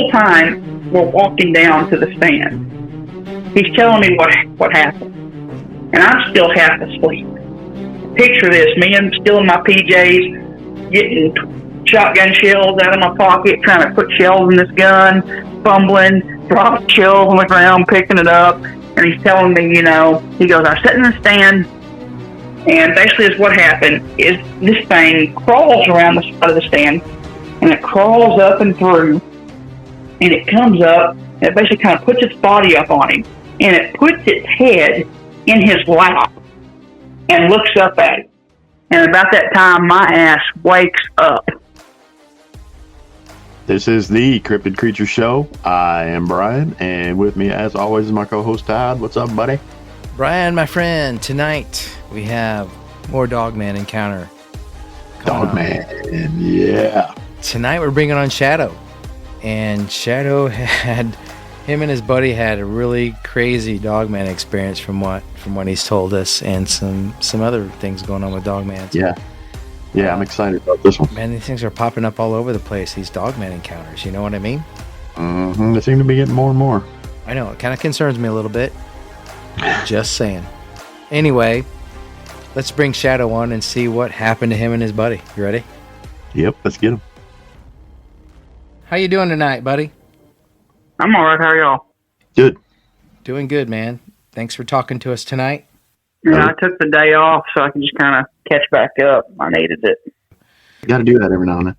whole time we're walking down to the stand, he's telling me what happened, and I'm still half asleep. Picture this: me, I'm still in my PJs, getting shotgun shells out of my pocket, trying to put shells in this gun, fumbling, dropping shells on the ground, picking it up, and he's telling me, he goes, I sit in the stand, and basically is what happened is this thing crawls around the side of the stand, and it crawls up and through, and it comes up, and it basically kind of puts its body up on him, and it puts its head in his lap and looks up at him. And about that time, my ass wakes up. This is the Cryptid Creature Show. I am Brian, and with me, as always, is my co-host Todd. What's up, buddy? Brian, my friend, tonight we have more Dogman encounter. Dogman, yeah. Tonight we're bringing on Shadoe. And Shadoe him and his buddy had a really crazy Dogman experience from what he's told us, and some other things going on with Dogman. Yeah, I'm excited about this one. Man, these things are popping up all over the place, these Dogman encounters, you know what I mean? Mm-hmm. They seem to be getting more and more. I know, it kind of concerns me a little bit. Just saying. Anyway, let's bring Shadoe on and see what happened to him and his buddy. You ready? Yep, let's get him. How you doing tonight, buddy? I'm all right. How are y'all? Good. Doing good, man. Thanks for talking to us tonight. Yeah, I took the day off so I can just kind of catch back up. I needed it. You got to do that every now and then.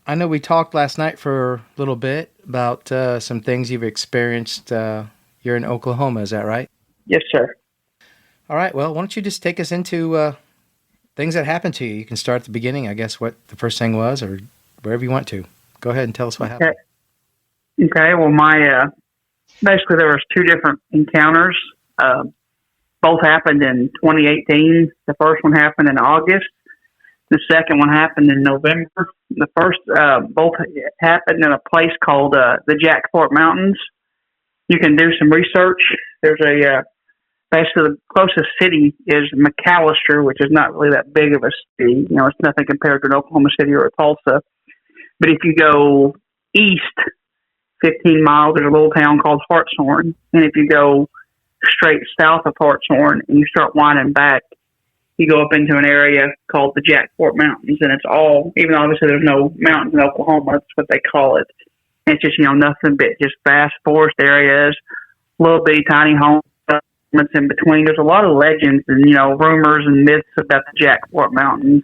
I know we talked last night for a little bit about some things you've experienced. You're in Oklahoma, is that right? Yes, sir. All right. Well, why don't you just take us into things that happened to you? You can start at the beginning, I guess, what the first thing was, or wherever you want to. Go ahead and tell us what happened. Okay. Well, basically there was two different encounters. Both happened in 2018. The first one happened in August. The second one happened in November. The first, both happened in a place called the Jackport Mountains. You can do some research. There's basically the closest city is McAllister, which is not really that big of a city. It's nothing compared to an Oklahoma City or a Tulsa. But if you go east 15 miles, there's a little town called Hartshorn. And if you go straight south of Hartshorn and you start winding back, you go up into an area called the Jackport Mountains. And it's all, even though obviously there's no mountains in Oklahoma, that's what they call it. And it's just, nothing but just vast forest areas, little bitty tiny homes in between. There's a lot of legends and, rumors and myths about the Jackport Mountains.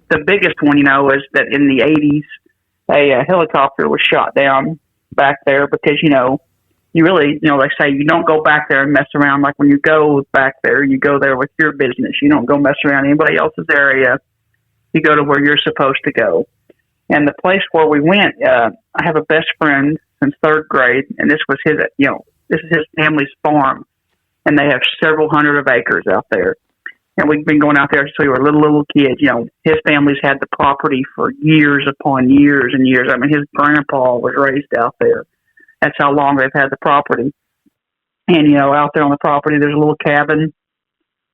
The biggest one, is that in the 80s, a helicopter was shot down back there because, you really, they say you don't go back there and mess around. Like when you go back there, you go there with your business. You don't go mess around anybody else's area. You go to where you're supposed to go. And the place where we went, I have a best friend since third grade, and this was this is his family's farm, and they have several hundred of acres out there. And we've been going out there since we were little kids. His family's had the property for years upon years and years. I mean, his grandpa was raised out there. That's how long they've had the property. And, out there on the property, there's a little cabin,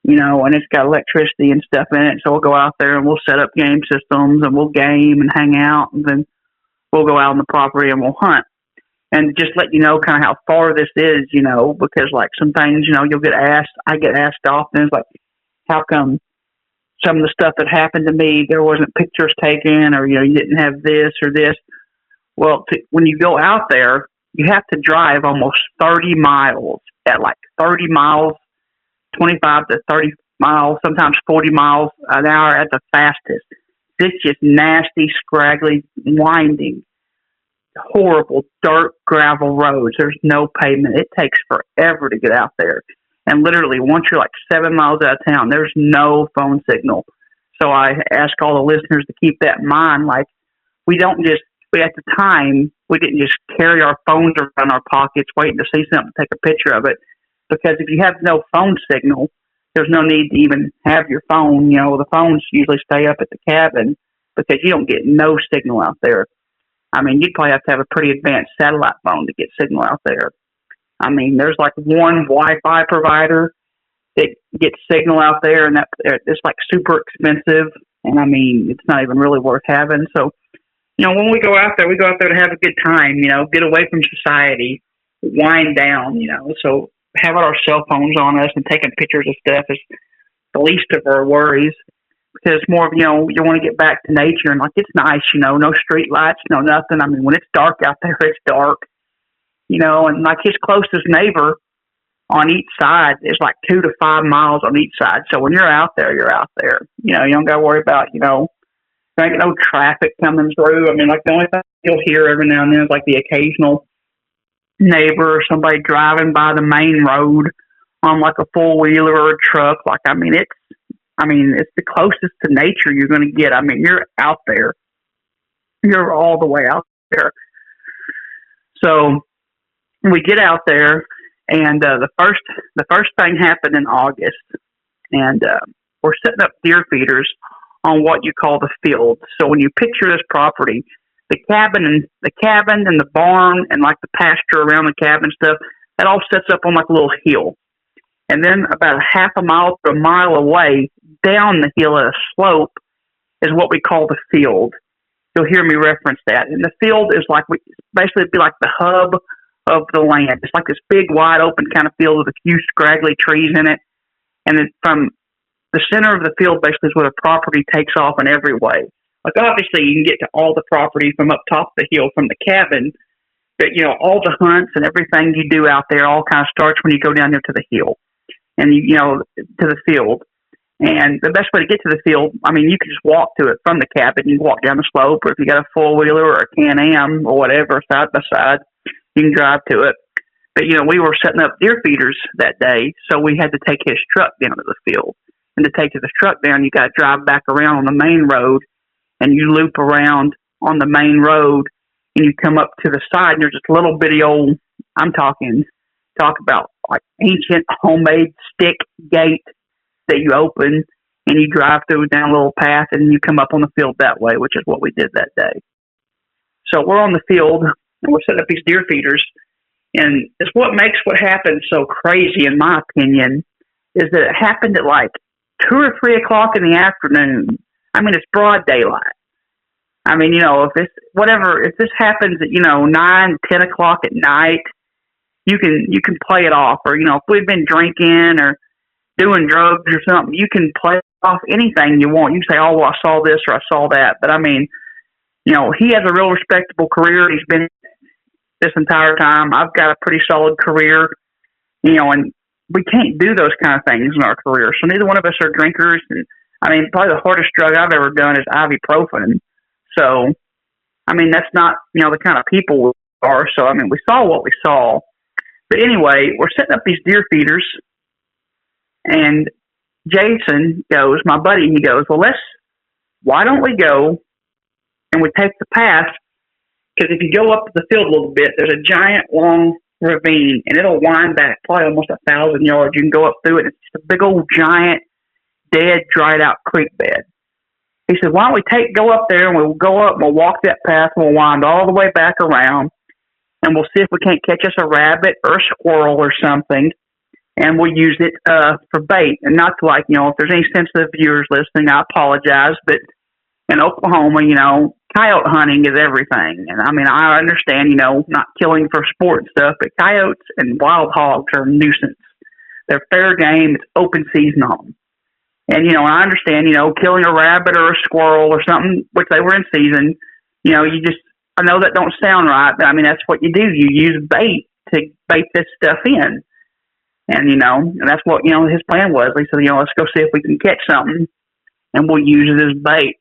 and it's got electricity and stuff in it. So we'll go out there and we'll set up game systems and we'll game and hang out. And then we'll go out on the property and we'll hunt. And just let you know kind of how far this is, because like some things, you'll get asked, I get asked often, it's like, how come some of the stuff that happened to me, there wasn't pictures taken or, you didn't have this or this? Well, when you go out there, you have to drive almost 30 miles at like 30 miles, 25 to 30 miles, sometimes 40 miles an hour at the fastest. It's just nasty, scraggly, winding, horrible dirt, gravel roads. There's no pavement. It takes forever to get out there. And literally, once you're like 7 miles out of town, there's no phone signal. So I ask all the listeners to keep that in mind. Like, at the time, we didn't just carry our phones around our pockets waiting to see something, take a picture of it. Because if you have no phone signal, there's no need to even have your phone. The phones usually stay up at the cabin because you don't get no signal out there. I mean, you'd probably have to have a pretty advanced satellite phone to get signal out there. I mean, there's like one Wi-Fi provider that gets signal out there, and it's like super expensive. And I mean, it's not even really worth having. So when we go out there, to have a good time, get away from society, wind down, so having our cell phones on us and taking pictures of stuff is the least of our worries. Because more of, you want to get back to nature and like, it's nice, no street lights, no nothing. I mean, when it's dark out there, it's dark, and like his closest neighbor on each side is like 2 to 5 miles on each side. So when you're out there, you're out there. You don't got to worry about, there ain't no traffic coming through. I mean, like the only thing you'll hear every now and then is like the occasional neighbor or somebody driving by the main road on like a 4-wheeler or a truck. Like, it's the closest to nature you're going to get. I mean, you're out there. You're all the way out there. So we get out there, and the first thing happened in August, and we're setting up deer feeders on what you call the field. So when you picture this property, the cabin and the barn and like the pasture around the cabin stuff, that all sets up on like a little hill. And then about a half a mile to a mile away, down the hill at a slope, is what we call the field. You'll hear me reference that. And the field is like, basically it'd be like the hub of the land. It's like this big, wide open kind of field with a few scraggly trees in it. And then from the center of the field basically is where the property takes off in every way. Like, obviously, you can get to all the property from up top of the hill from the cabin, but, all the hunts and everything you do out there all kind of starts when you go down there to the hill and, to the field. And the best way to get to the field, I mean, you can just walk to it from the cabin. You can walk down the slope, or if you got a 4-wheeler or a Can-Am or whatever, side by side, you can drive to it. But, we were setting up deer feeders that day, so we had to take his truck down to the field. And to take his truck down, you got to drive back around on the main road, and you loop around on the main road, and you come up to the side, and there's this little bitty old, talk about like ancient homemade stick gate that you open, and you drive through down a little path, and you come up on the field that way, which is what we did that day. So we're on the field, and we're setting up these deer feeders, and it's what makes what happened so crazy, in my opinion, is that it happened at like 2 or 3 o'clock in the afternoon. I mean, it's broad daylight. I mean, if this happens at, 9, 10 o'clock at night, you can play it off. Or, if we've been drinking or doing drugs or something, you can play off anything you want. You can say, oh, well, I saw this or I saw that. But I mean, he has a real respectable career. He's been this entire time. I've got a pretty solid career, and we can't do those kind of things in our career. So neither one of us are drinkers. And I mean, probably the hardest drug I've ever done is ibuprofen. So, I mean, that's not, the kind of people we are. So, I mean, we saw what we saw. But anyway, we're setting up these deer feeders, and Jason goes, my buddy, he goes, well, why don't we go and we take the path? Because if you go up the field a little bit, there's a giant long ravine, and it'll wind back probably almost 1,000 yards. You can go up through it. It's just a big old giant, dead, dried out creek bed. He said, why don't we go up there, and we'll go up and we'll walk that path, and we'll wind all the way back around, and we'll see if we can't catch us a rabbit or a squirrel or something, and we'll use it for bait. And not to if there's any sensitive viewers listening, I apologize, but in Oklahoma, coyote hunting is everything. And I mean, I understand, not killing for sport and stuff, but coyotes and wild hogs are a nuisance. They're fair game. It's open season on them. And, I understand, killing a rabbit or a squirrel or something, which they were in season, I know that don't sound right, but I mean, that's what you do. You use bait to bait this stuff in. And, and that's what, his plan was. He said, let's go see if we can catch something, and we'll use it as bait.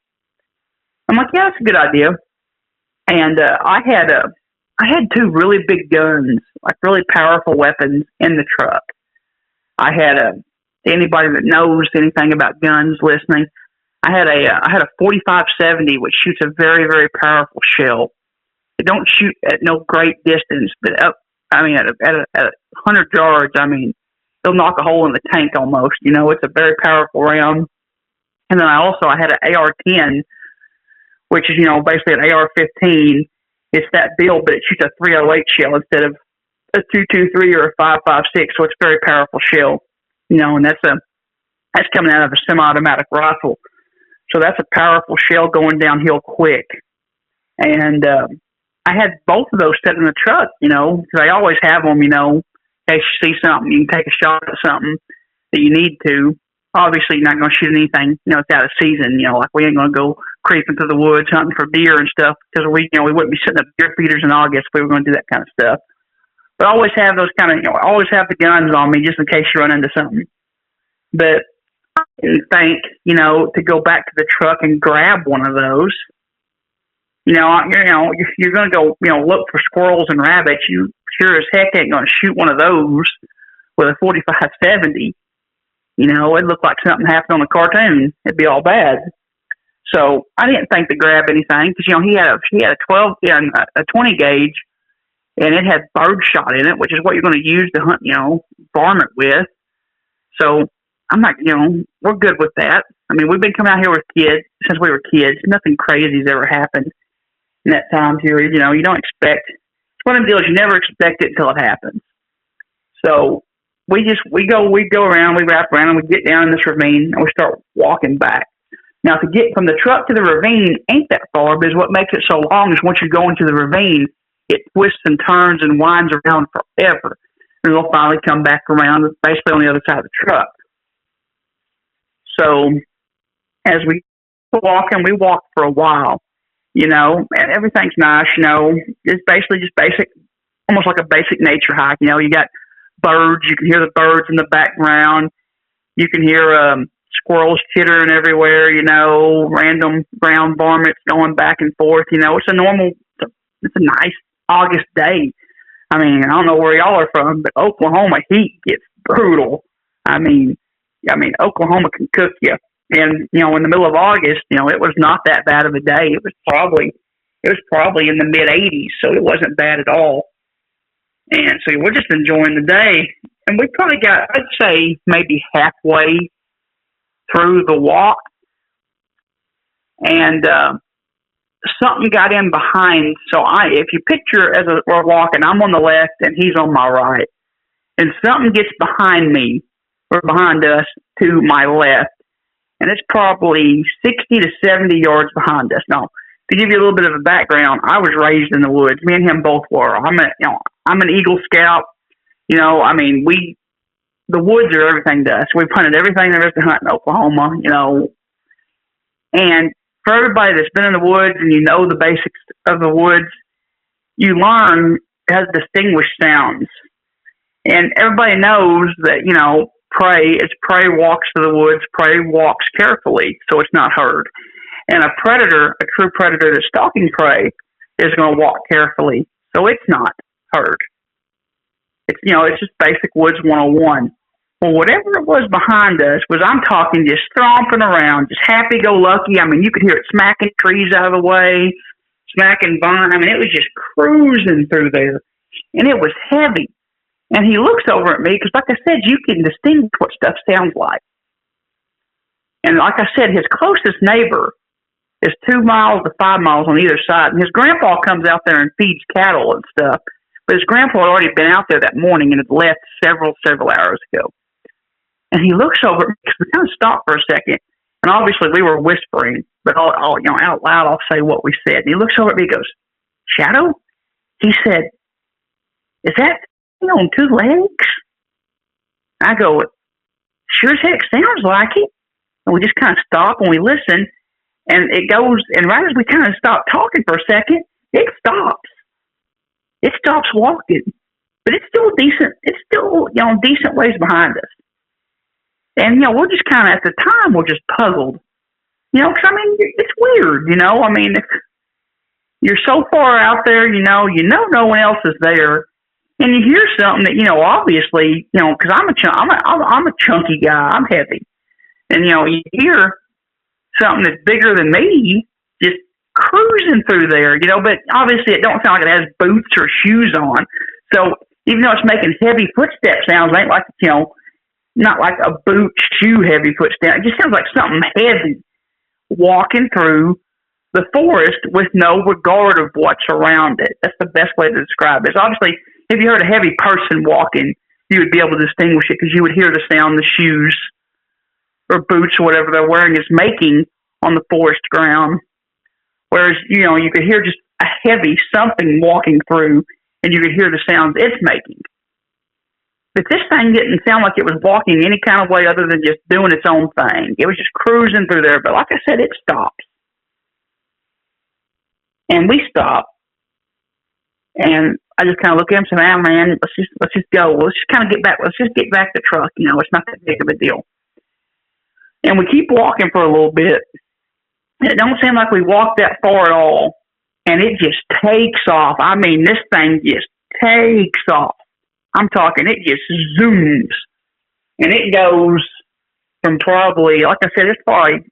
I'm like, yeah, that's a good idea. And I had 2 really big guns, like really powerful weapons in the truck. I had anybody that knows anything about guns listening, I had a 45-70, which shoots a very, very powerful shell. It don't shoot at no great distance, but at 100 yards, I mean, it'll knock a hole in the tank almost. It's a very powerful round. And then I had an AR-10, which is, basically an AR-15. It's that build, but it shoots a 308 shell instead of a 223 or a 5.56, so it's a very powerful shell. And that's coming out of a semi-automatic rifle. So that's a powerful shell going downhill quick. And I had both of those set in the truck, because I always have them, in case you see something, you can take a shot at something that you need to. Obviously, you're not going to shoot anything, it's out of season, like we ain't going to go creeping through the woods hunting for deer and stuff, because we wouldn't be setting up deer feeders in August if we were going to do that kind of stuff. But I always have those kind of, always have the guns on me just in case you run into something. But I didn't think, to go back to the truck and grab one of those. You're going to go, look for squirrels and rabbits. You sure as heck ain't going to shoot one of those with a 45-70. It'd look like something happened on a cartoon. It'd be all bad. So I didn't think to grab anything because, he had a 20 gauge, and it had birdshot in it, which is what you're going to use to hunt, varmint with. So I'm not, we're good with that. I mean, we've been coming out here with kids since we were kids. Nothing crazy has ever happened in that time period. You don't expect, it's one of the deals you never expect it until it happens. So we go around, we wrap around, and we get down in this ravine, and we start walking back. Now, to get from the truck to the ravine ain't that far, because what makes it so long is once you go into the ravine, it twists and turns and winds around forever. And we'll finally come back around, basically on the other side of the truck. So as we we walk for a while, and everything's nice, It's basically just basic, almost like a basic nature hike. You got birds, you can hear the birds in the background. You can hear squirrels chittering everywhere, random brown varmints going back and forth. It's a nice August day. I mean, I don't know where y'all are from, but Oklahoma heat gets brutal. I mean, Oklahoma can cook you. And, in the middle of August, it was not that bad of a day. It was probably in the mid 80s, so it wasn't bad at all. And so we're just enjoying the day. And we probably got, I'd say, maybe halfway through the walk. And something got in behind. So if you picture we're walking, I'm on the left and he's on my right. And something gets behind me or behind us to my left. And it's probably 60 to 70 yards behind us. Now, to give you a little bit of a background, I was raised in the woods. Me and him both were. I'm an Eagle Scout. The woods are everything to us. We've hunted everything there is to hunt in Oklahoma, And for everybody that's been in the woods and the basics of the woods, you learn how to distinguish sounds. And everybody knows that, prey walks to the woods, prey walks carefully, so it's not heard. And a true predator that's stalking prey is going to walk carefully, so it's not heard. It's just basic woods 101. Well, whatever it was behind us I'm talking just stomping around, just happy-go-lucky. I mean, you could hear it smacking trees out of the way, smacking vine. I mean, it was just cruising through there, and it was heavy. And he looks over at me because, like I said, you can distinguish what stuff sounds like. And like I said, his closest neighbor is 2 miles to 5 miles on either side. And his grandpa comes out there and feeds cattle and stuff. But his grandpa had already been out there that morning and had left several hours ago. And he looks over at me because we kind of stopped for a second. And obviously we were whispering, but I'll out loud I'll say what we said. And he looks over at me and goes, "Shadoe?" He said, "Is that on 2 legs?" I go, "Sure as heck sounds like it." And we just kind of stop and we listen. And it goes, and right as we kind of stop talking for a second, it stops. It stops walking. But it's still decent ways behind us. And, we're just kind of, at the time, we're just puzzled. Because, it's weird, if you're so far out there, no one else is there. And you hear something that, obviously, because I'm a chunky guy. I'm heavy. And, you hear something that's bigger than me just cruising through there, but obviously it don't sound like it has boots or shoes on. So even though it's making heavy footstep sounds, it ain't like, not like a boot shoe heavy footstep. It just sounds like something heavy walking through the forest with no regard of what's around it. That's the best way to describe it. Obviously, if you heard a heavy person walking, you would be able to distinguish it because you would hear the sound the shoes or boots or whatever they're wearing is making on the forest ground. Whereas, you could hear just a heavy something walking through, and you could hear the sounds it's making. But this thing didn't sound like it was walking any kind of way other than just doing its own thing. It was just cruising through there. But like I said, it stopped. And we stopped. And I just kind of look at him and say, man, let's just go. Let's just kind of get back. Let's just get back to the truck. You know, it's not that big of a deal. And we keep walking for a little bit. And it don't seem like we walked that far at all. And it just takes off. I mean, this thing just takes off. I'm talking, it just zooms. And it goes from probably, like I said, it's probably,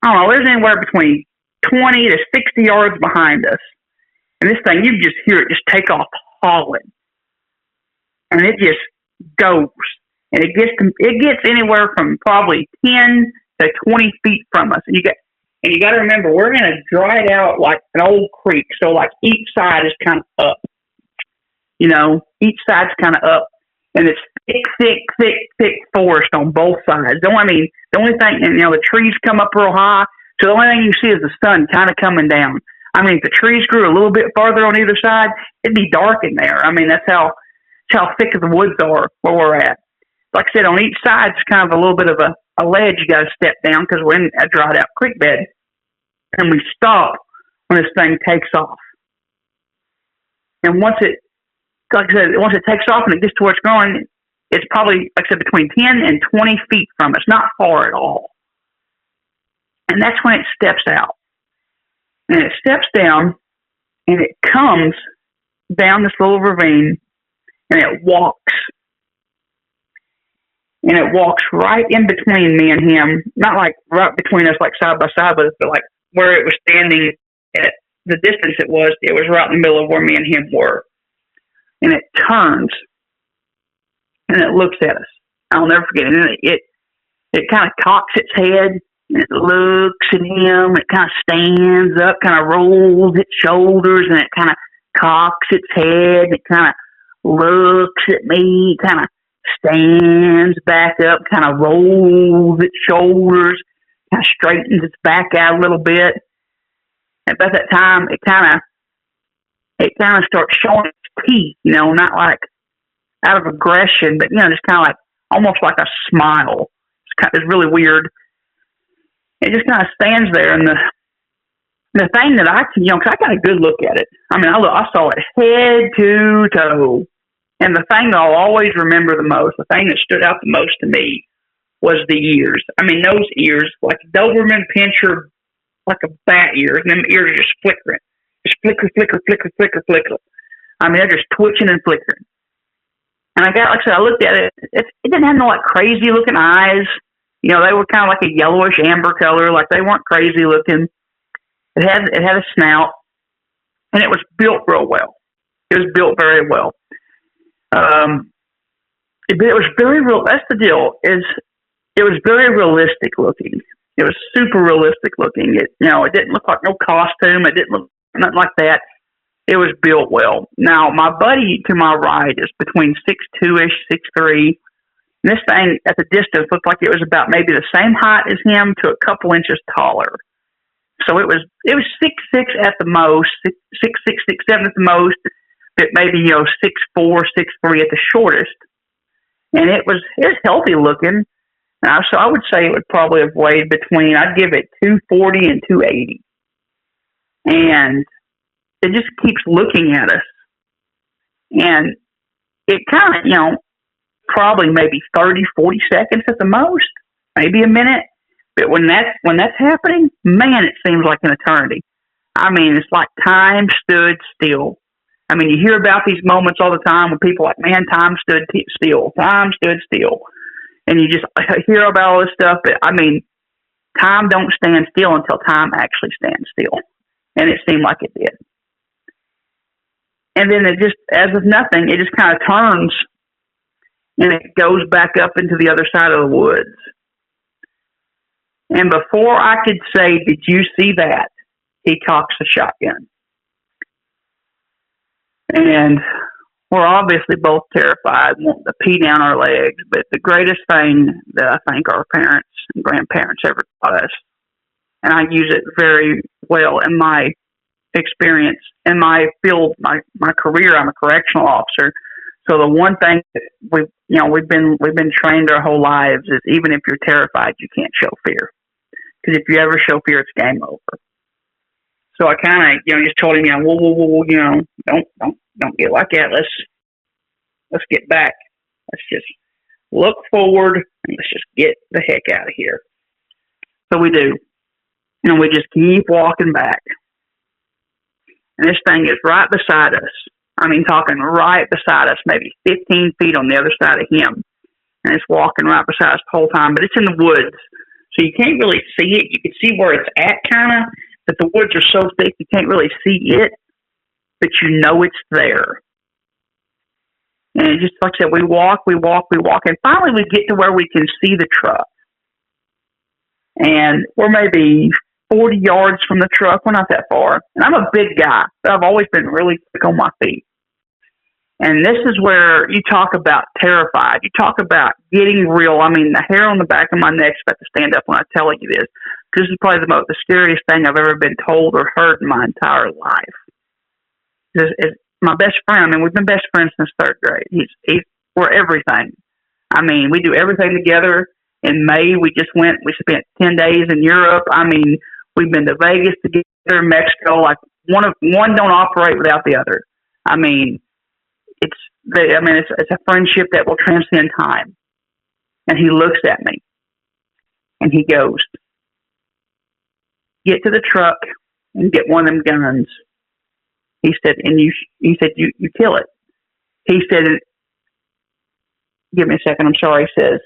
I don't know, there's anywhere between 20 to 60 yards behind us. And this thing, you just hear it just take off hauling. And it just goes. And it gets anywhere from probably 10 to 20 feet from us. And you got to remember, we're going to dry it out like an old creek. So like each side is kind of up. You know, each side's kind of up, and it's thick forest on both sides. The only thing, you know, the trees come up real high, so the only thing you see is the sun kind of coming down. I mean, if the trees grew a little bit farther on either side, it'd be dark in there. I mean, that's how thick the woods are where we're at. Like I said, on each side, it's kind of a little bit of a ledge you got to step down because we're in a dried out creek bed, and we stop when this thing takes off. And once it takes off and it gets to where it's going, it's probably, like I said, between 10 and 20 feet from us, not far at all. And that's when it steps out. And it steps down, and it comes down this little ravine, and it walks. And it walks right in between me and him, not like right between us, like side by side, but like where it was standing at the distance it was right in the middle of where me and him were. And it turns, and it looks at us. I'll never forget it. And it kind of cocks its head, and it looks at him. It kind of stands up, kind of rolls its shoulders, and it kind of cocks its head. It kind of looks at me, kind of stands back up, kind of rolls its shoulders, kind of straightens its back out a little bit. And by that time, it kind of starts showing its teeth, you know, not like out of aggression, but, you know, just kind of like, almost like a smile. It's really weird. It just kind of stands there, and the thing that I can, you know, because I got a good look at it. I mean, I saw it head to toe. And the thing that I'll always remember the most, the thing that stood out the most to me, was the ears. I mean, those ears, like Doberman Pinscher, like a bat ears, and them ears are just flickering. Just flicker, flicker, flicker, flicker, flicker. I mean, they're just twitching and flickering. And like I said, I looked at it. It didn't have no like crazy looking eyes. You know, they were kind of like a yellowish amber color. Like they weren't crazy looking. It had a snout, and it was built real well. It was built very well. It was very real. That's the deal. It was very realistic looking. It was super realistic looking. It didn't look like no costume. It didn't look nothing like that. It was built well. Now, my buddy to my right is between 6'2"-ish, 6'3". This thing at the distance looked like it was about maybe the same height as him to a couple inches taller. So it was 6'6" at the most, 6'6", 6'7" at the most, but maybe 6'4", 6'3" at the shortest. And it was healthy looking. So I would say it would probably have weighed between, I'd give it 240 and 280. And it just keeps looking at us. And it kind of, probably maybe 30, 40 seconds at the most, maybe a minute. But when that's happening, man, it seems like an eternity. I mean, it's like time stood still. I mean, you hear about these moments all the time when people are like, man, time stood still. Time stood still. And you just hear about all this stuff. But, I mean, time don't stand still until time actually stands still. And it seemed like it did. And then it just, as if nothing, it just kind of turns and it goes back up into the other side of the woods. And before I could say, did you see that? He cocks the shotgun. And we're obviously both terrified, wanting to pee down our legs. But the greatest thing that I think our parents and grandparents ever taught us, and I use it very well in my experience in my field, my career. I'm a correctional officer. So the one thing that we've been trained our whole lives is even if you're terrified, you can't show fear. Because if you ever show fear, it's game over. So I kind of, just told him, whoa, don't get like that. Let's get back. Let's just look forward and let's just get the heck out of here. So we do. We just keep walking back. And this thing is right beside us. I mean, talking right beside us, maybe 15 feet on the other side of him. And it's walking right beside us the whole time, but it's in the woods. So you can't really see it. You can see where it's at kind of, but the woods are so thick you can't really see it, but you know it's there. And just like I said, we walk, and finally we get to where we can see the truck. And we're maybe 40 yards from the truck. We're not that far. And I'm a big guy, but I've always been really quick on my feet. And this is where you talk about terrified. You talk about getting real. I mean, the hair on the back of my neck's about to stand up when I tell you this. This is probably the scariest thing I've ever been told or heard in my entire life. It's my best friend. I mean, we've been best friends since third grade. We're everything. I mean, we do everything together. In May, we spent 10 days in Europe. I mean, we've been to Vegas together, Mexico. Like one don't operate without the other. I mean, it's a friendship that will transcend time. And he looks at me, and he goes, "Get to the truck and get one of them guns." He said, you kill it. He said, give me a second, I'm sorry. He says,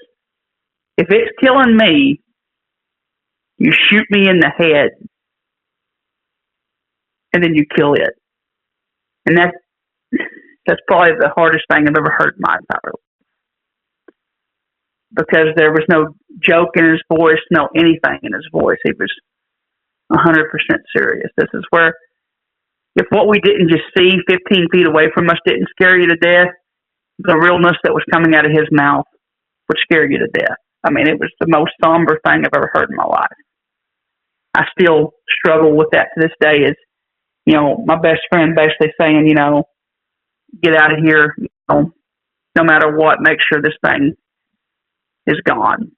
"If it's killing me, you shoot me in the head, and then you kill it." And that's probably the hardest thing I've ever heard in my entire life. Because there was no joke in his voice, no anything in his voice. He was 100% serious. This is where, if what we didn't just see 15 feet away from us didn't scare you to death, the realness that was coming out of his mouth would scare you to death. I mean, it was the most somber thing I've ever heard in my life. I still struggle with that to this day. Is, my best friend basically saying, get out of here, no matter what, make sure this thing is gone.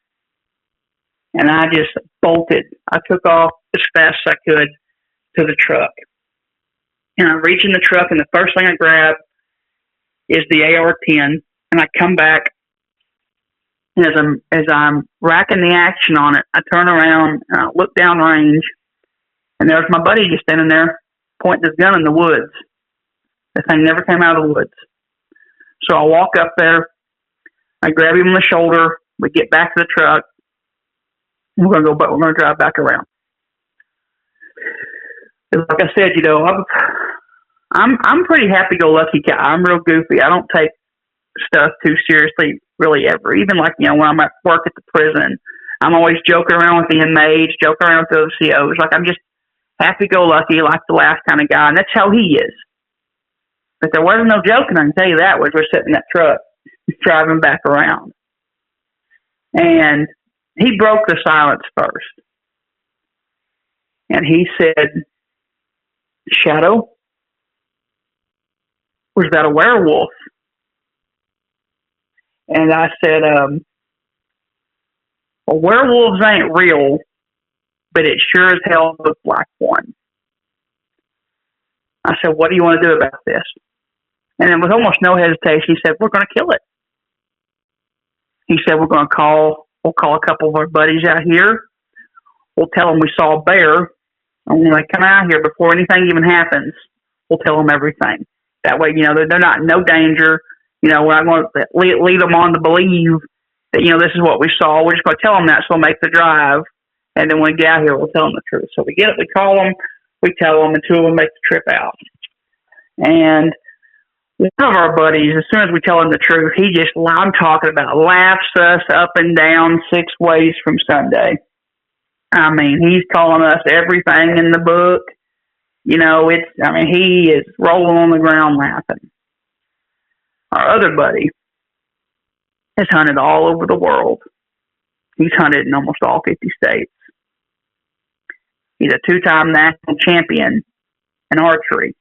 And I just bolted. I took off as fast as I could to the truck. And I reach in the truck, and the first thing I grab is the AR-10, and I come back. And as I'm racking the action on it, I turn around and I look down range, and there's my buddy just standing there pointing his gun in the woods. The thing never came out of the woods. So I walk up there, I grab him on the shoulder, we get back to the truck, and we're going to drive back around. Like I said, I'm pretty happy-go-lucky guy. I'm real goofy. I don't take stuff too seriously, really, ever. Even like, when I'm at work at the prison, I'm always joking around with the inmates, joking around with the OCOs. Like, I'm just happy-go-lucky, like to laugh kind of guy, and that's how he is. But there wasn't no joking, I can tell you that, was we're sitting in that truck, driving back around. And he broke the silence first. And he said, "Shadoe, was that a werewolf?" And I said, "Well, werewolves ain't real, but it sure as hell looked like one." I said, "What do you want to do about this?" And then with almost no hesitation, he said, "We're going to kill it." He said, we'll call a couple of our buddies out here. We'll tell them we saw a bear. And when they come out here, before anything even happens, we'll tell them everything. That way, they're not in no danger. We're not going to lead them on to believe that, this is what we saw. We're just going to tell them that, so we'll make the drive. And then when we get out here, we'll tell them the truth. So we call them, we tell them, and two of them make the trip out. And one of our buddies, as soon as we tell him the truth, I'm talking about, laughs us up and down 6 ways from Sunday. I mean, he's calling us everything in the book. He is rolling on the ground laughing. Our other buddy has hunted all over the world. He's hunted in almost all 50 states. He's a 2-time national champion and archery.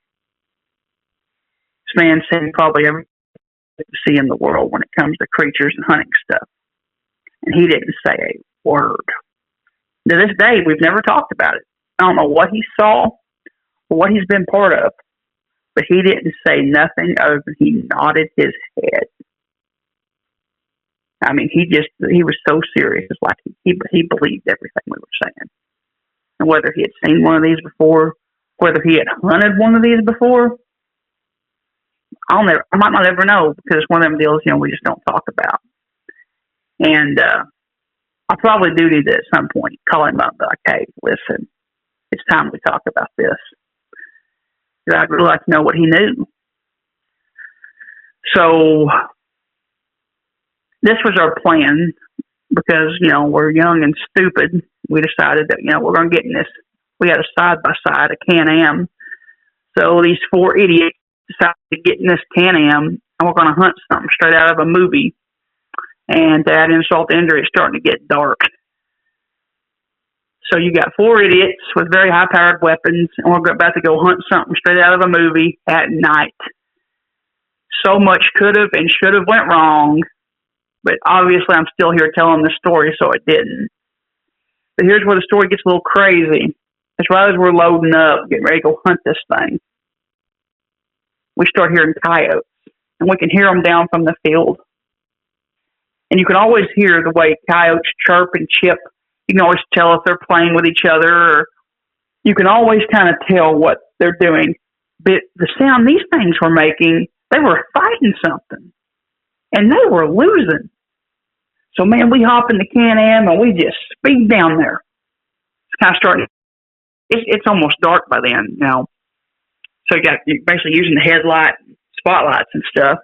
This man said probably everything to see in the world when it comes to creatures and hunting stuff. And he didn't say a word. To this day, we've never talked about it. I don't know what he saw or what he's been part of, but he didn't say nothing other than he nodded his head. I mean, he was so serious. It's like he believed everything we were saying. And whether he had seen one of these before, whether he had hunted one of these before, I might not ever know, because it's one of them deals, we just don't talk about. And I'll probably do need to at some point call him up, like, hey, listen, it's time we talk about this. Because I'd really like to know what he knew. So this was our plan, because, we're young and stupid. We decided that, we're going to get in this. We had a side-by-side, a Can-Am. So these four idiots decided to get in this Can-Am, and we're going to hunt something straight out of a movie. And to add insult to injury, it's starting to get dark. So you got four idiots with very high-powered weapons, and we're about to go hunt something straight out of a movie at night. So much could have and should have went wrong, but obviously I'm still here telling this story, so it didn't. But here's where the story gets a little crazy. It's right as we're loading up, getting ready to go hunt this thing, we start hearing coyotes, and we can hear them down from the field. And you can always hear the way coyotes chirp and chip. You can always tell if they're playing with each other, or you can always kind of tell what they're doing. But the sound these things were making, they were fighting something, and they were losing. So, man, we hop in the Can-Am, and we just speed down there. It's kind of starting. It's almost dark by then, So you're basically using the headlight, spotlights and stuff.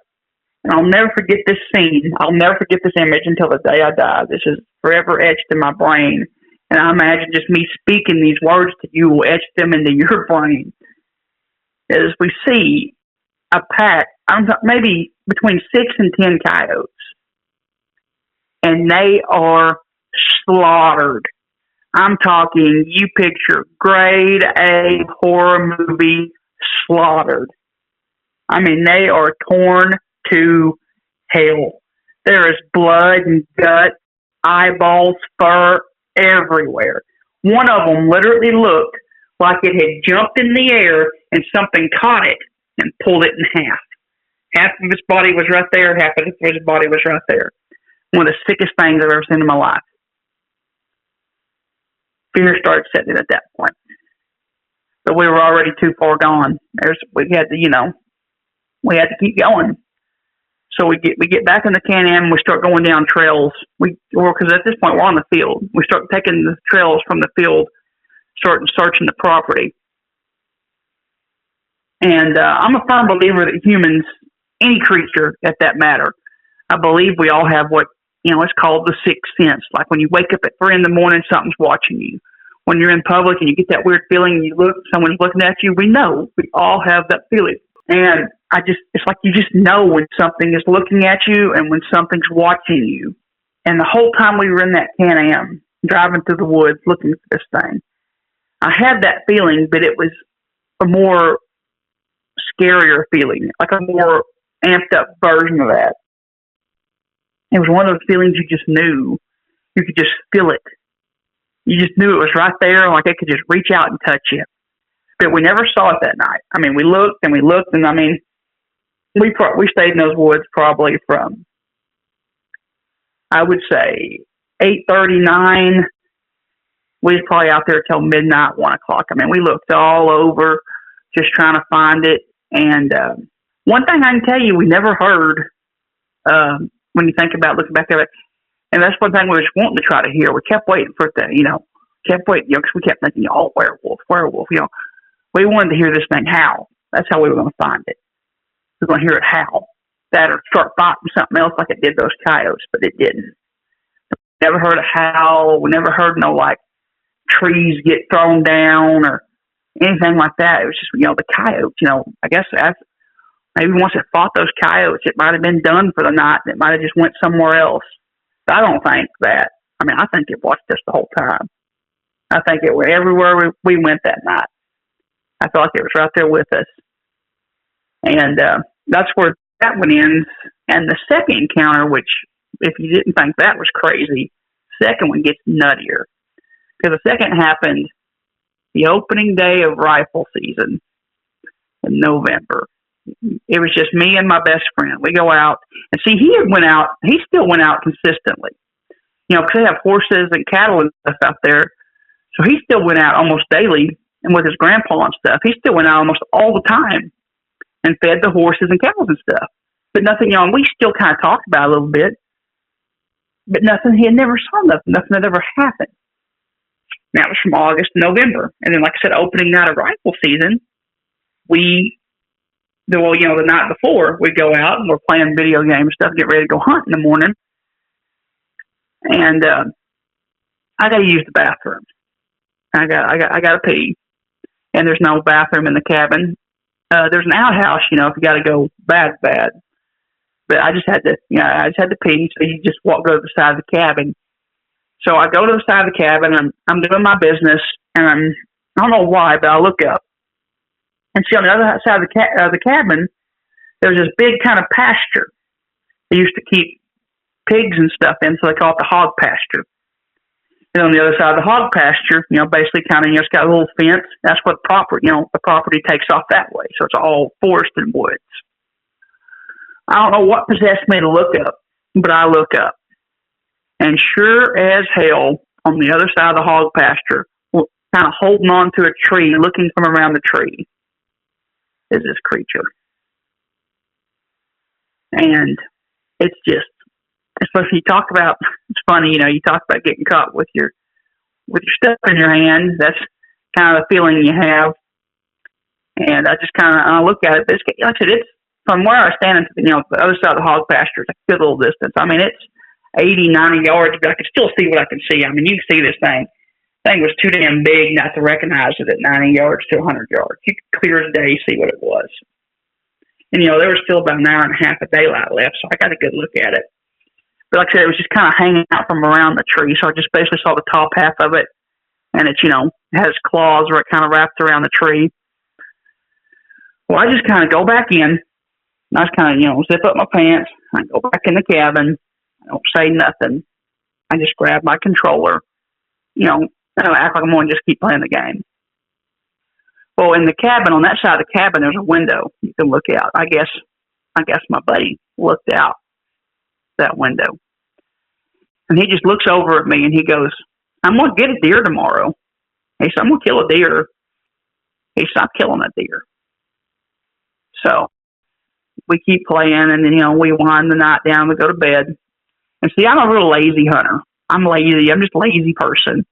And I'll never forget this scene. I'll never forget this image until the day I die. This is forever etched in my brain. And I imagine just me speaking these words to you will etch them into your brain. As we see a pack, maybe between 6 and 10 coyotes. And they are slaughtered. I'm talking, you picture grade A horror movie slaughtered. I mean, they are torn to hell. There is blood and gut, eyeballs, fur everywhere. One of them literally looked like it had jumped in the air and something caught it and pulled it in half. Half of its body was right there, half of its body was right there. One of the sickest things I've ever seen in my life. Fear started setting in at that point. But we were already too far gone. We had to keep going. So we get back in the Can-Am and we start going down trails. Because at this point we're on the field. We start taking the trails from the field, starting searching the property. And I'm a firm believer that humans, any creature at that matter, I believe we all have what it's called the sixth sense. Like when you wake up at 3 a.m, something's watching you. When you're in public and you get that weird feeling and you look, someone's looking at you, we know. We all have that feeling. And it's like you just know when something is looking at you and when something's watching you. And the whole time we were in that Can-Am, driving through the woods looking for this thing, I had that feeling, but it was a more scarier feeling, like a more amped up version of that. It was one of those feelings you just knew. You could just feel it. You just knew it was right there, like it could just reach out and touch you. But we never saw it that night. I mean, we looked, and I mean, we stayed in those woods probably from, I would say, 8:39. We was probably out there till midnight, 1 o'clock. I mean, we looked all over, just trying to find it. And one thing I can tell you, we never heard, when you think about looking back at it, and that's one thing we was wanting to try to hear. We kept waiting for it to, because we kept thinking, werewolf. We wanted to hear this thing howl. That's how we were going to find it. We were going to hear it howl. That or start fighting something else like it did those coyotes, but it didn't. We never heard a howl. We never heard trees get thrown down or anything like that. It was just, the coyotes, I guess maybe once it fought those coyotes, it might have been done for the night and it might have just went somewhere else. But I don't think that. I mean, I think it watched us the whole time. I think it went everywhere we went that night. I felt like it was right there with us. And that's where that one ends. And the second encounter, which if you didn't think that was crazy, second one gets nuttier. Because the second happened the opening day of rifle season in November. It was just me and my best friend. We go out, and see, he still went out consistently. Because they have horses and cattle and stuff out there. So he still went out almost daily, and with his grandpa and stuff, he still went out almost all the time and fed the horses and cows and stuff. But nothing, we still kind of talked about it a little bit, but nothing, he had never saw nothing had ever happened. And that was from August to November. And then, like I said, opening night of rifle season, the night before, we go out and we're playing video games and stuff, get ready to go hunt in the morning. And I got to use the bathroom. I got to pee, and there's no bathroom in the cabin. There's an outhouse, if you got to go bad. But I just had to pee. So you just go to the side of the cabin. So I go to the side of the cabin, and I'm doing my business, and I don't know why, but I look up and see on the other side of the cabin, there's this big kind of pasture. They used to keep pigs and stuff in, so they call it the hog pasture. And on the other side of the hog pasture, basically kind of, it's got a little fence. That's what the property takes off that way. So it's all forested woods. I don't know what possessed me to look up, but I look up. And sure as hell, on the other side of the hog pasture, kind of holding on to a tree, looking from around the tree, is this creature. And it's just, especially you talk about, it's funny, you talk about getting caught with your stuff in your hand. That's kind of the feeling you have. And I just I look at it. Like I said, it's from where I stand, the other side of the hog pasture. It's a good little distance. I mean, it's 80, 90 yards, but I can still see what I can see. I mean, you can see this thing. The thing was too damn big not to recognize it at 90 yards to 100 yards. You could clear as day see what it was. And, there was still about an hour and a half of daylight left, so I got a good look at it. But like I said, it was just kind of hanging out from around the tree, so I just basically saw the top half of it, and it, it has claws where it kind of wrapped around the tree. Well, I just kind of go back in, and I just kind of, zip up my pants, I go back in the cabin, I don't say nothing. I just grab my controller, and I act like I'm going to just keep playing the game. Well, in the cabin, on that side of the cabin, there's a window you can look out. I guess my buddy looked out that window. And he just looks over at me and he goes, I'm going to get a deer tomorrow. He said, I'm going to kill a deer. He said, I'm killing a deer. So we keep playing, and then, we wind the night down, we go to bed. And see, I'm a real lazy hunter. I'm lazy. I'm just a lazy person.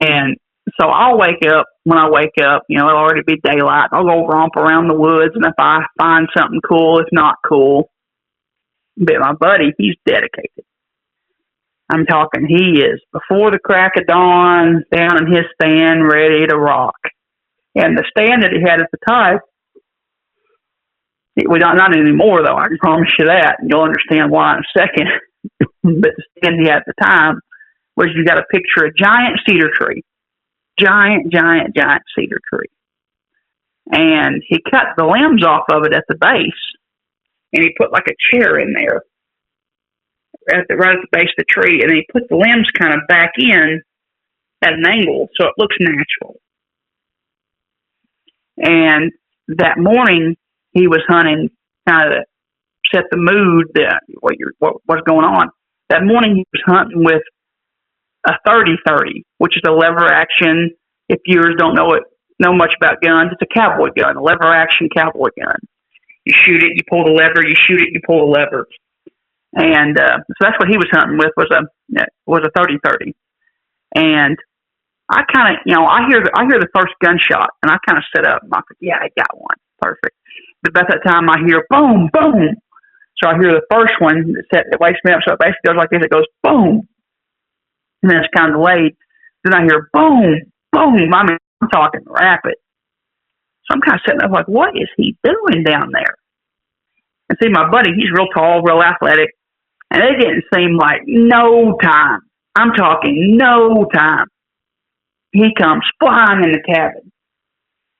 And so I'll wake up. When I wake up, it'll already be daylight. I'll go romp around the woods, and if I find something cool, if not cool. But my buddy, he's dedicated. I'm talking, he is before the crack of dawn, down in his stand, ready to rock. And the stand that he had at the time, we not anymore, though, I can promise you that, and you'll understand why in a second. But the stand he had at the time was, you got to picture a giant cedar tree. Giant cedar tree. And he cut the limbs off of it at the base, and he put like a chair in there right at the base of the tree, and he put the limbs kind of back in at an angle so it looks natural. And that morning he was hunting, kind of set the mood, what was going on. That morning he was hunting with a 30-30, which is a lever action. If viewers don't know much about guns, it's a cowboy gun, a lever action cowboy gun. You shoot it, you pull the lever, you shoot it, you pull the lever. And so that's what he was hunting with, was a 30-30. And I kind of, I hear the first gunshot, and I kind of set up, and I said, yeah, I got one. Perfect. But about that time, I hear boom, boom. So I hear the first one that wakes me up. So it basically goes like this. It goes boom. And then it's kind of delayed. Then I hear boom, boom. I mean, I'm talking rapid. So I'm kind of sitting there like, what is he doing down there? And see, my buddy, he's real tall, real athletic. And it didn't seem like no time. I'm talking no time. He comes flying in the cabin.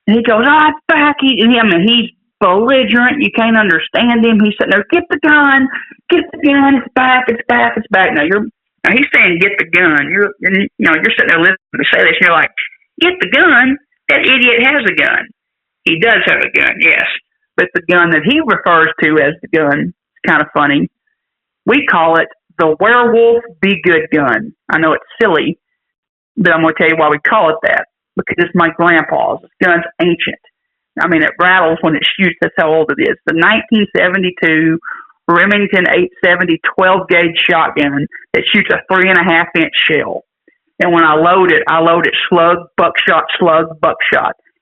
And he goes, it's back. He's belligerent. You can't understand him. He's sitting there, get the gun, it's back, it's back, it's back. Now he's saying, get the gun. You're sitting there listening to say this, and you're like, get the gun? That idiot has a gun. He does have a gun, yes. But the gun that he refers to as the gun is kind of funny. We call it the werewolf be good gun. I know it's silly, but I'm going to tell you why we call it that. Because it's my grandpa's. This gun's ancient. I mean, it rattles when it shoots. That's how old it is. The 1972 Remington 870 12-gauge shotgun that shoots a 3.5-inch shell. And when I load it slug, buckshot.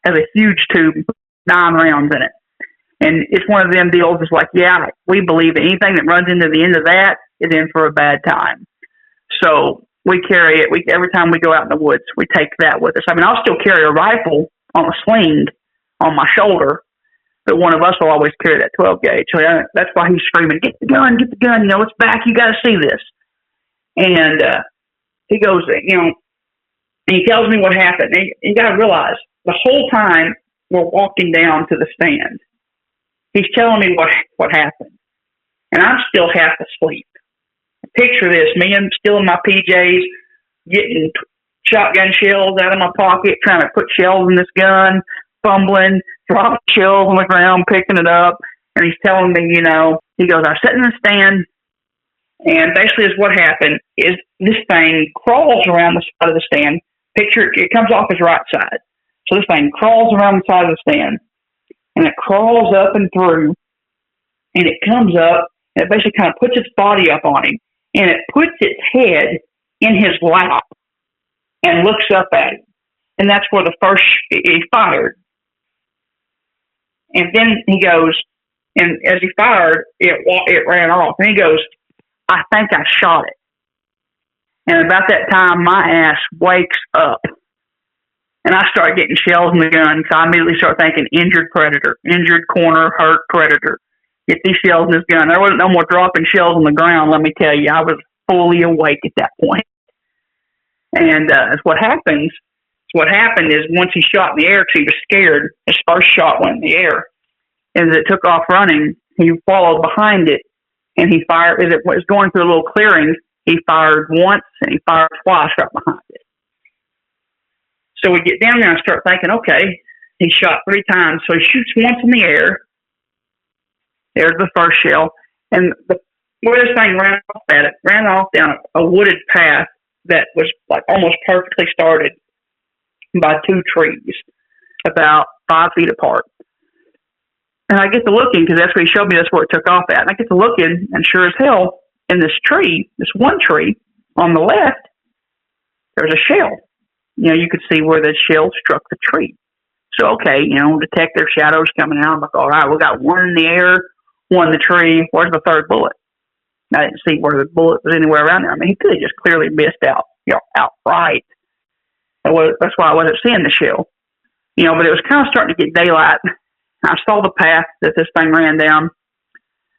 Has a huge tube, 9 rounds in it. And it's one of them deals that's like, yeah, we believe anything that runs into the end of that is in for a bad time. So we carry it. Every time we go out in the woods, we take that with us. I mean, I'll still carry a rifle on a sling on my shoulder, but one of us will always carry that 12-gauge. So that's why he's screaming, get the gun, it's back, you got to see this. And he goes, and he tells me what happened. And you got to realize, the whole time we're walking down to the stand, he's telling me what happened. And I'm still half asleep. Picture this, me still in my PJs, getting shotgun shells out of my pocket, trying to put shells in this gun, fumbling, dropping shells on the ground, picking it up. And he's telling me, he goes, I sit in the stand, and basically is what happened is this thing crawls around the side of the stand. Picture it comes off his right side. So this thing crawls around the side of the stand, and it crawls up and through, and it comes up, and it basically kind of puts its body up on him, and it puts its head in his lap and looks up at him. And that's where the first he fired. And then he goes, and as he fired, it ran off. And he goes, I think I shot it. And about that time, my ass wakes up. And I start getting shells in the gun. So I immediately start thinking injured predator, injured corner, hurt predator. Get these shells in this gun. There wasn't no more dropping shells on the ground, let me tell you. I was fully awake at that point. And what happened is once he shot in the air, because he was scared, his first shot went in the air. As it took off running, he followed behind it, and he fired. As it was going through a little clearing, he fired once, and he fired twice right behind it. So we get down there and start thinking, okay, he shot 3 times. So he shoots once in the air. There's the first shell. And where this thing ran off down a wooded path that was like almost perfectly started by 2 trees, about 5 feet apart. And I get to looking, because that's where he showed me that's where it took off at. And I get to looking, and sure as hell, in this one tree on the left, there's a shell. You could see where the shell struck the tree. So, okay, detective Shadoe's coming out. I'm like, all right, we got 1 in the air, 1 in the tree. Where's the 3rd bullet? I didn't see where the bullet was anywhere around there. I mean, he could have just clearly missed outright. That's why I wasn't seeing the shell. But it was kind of starting to get daylight. I saw the path that this thing ran down.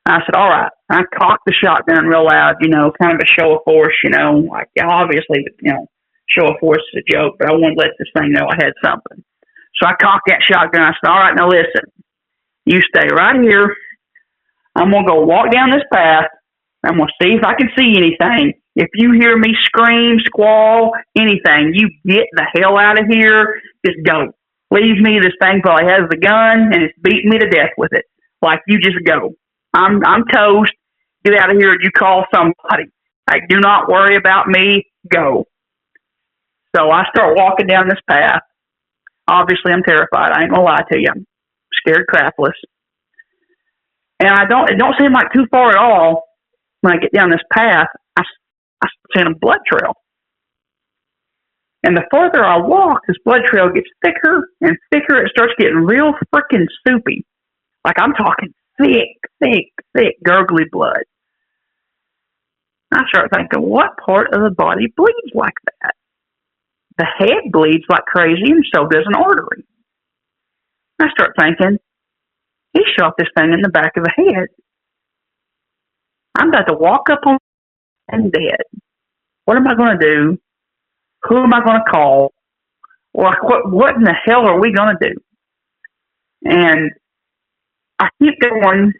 I said, all right. I cocked the shotgun real loud, kind of a show of force, like obviously, show of force is a joke, but I wanted to let this thing know I had something. So I cocked that shotgun. I said, all right, now listen, you stay right here. I'm going to go walk down this path. I'm going to see if I can see anything. If you hear me scream, squall, anything, you get the hell out of here. Just go. Leave me. This thing probably has the gun, and it's beating me to death with it. Like, you just go. I'm toast. Get out of here, and you call somebody. Like, do not worry about me. Go. So I start walking down this path. Obviously, I'm terrified. I ain't going to lie to you. I'm scared crapless. And it don't seem like too far at all. When I get down this path, I see a blood trail. And the further I walk, this blood trail gets thicker and thicker. It starts getting real freaking soupy. Like, I'm talking thick, gurgly blood. I start thinking, what part of the body bleeds like that? The head bleeds like crazy, and so does an artery. I start thinking, he shot this thing in the back of the head. I'm about to walk up on and dead. What am I going to do? Who am I going to call? Or what in the hell are we going to do? And I keep going,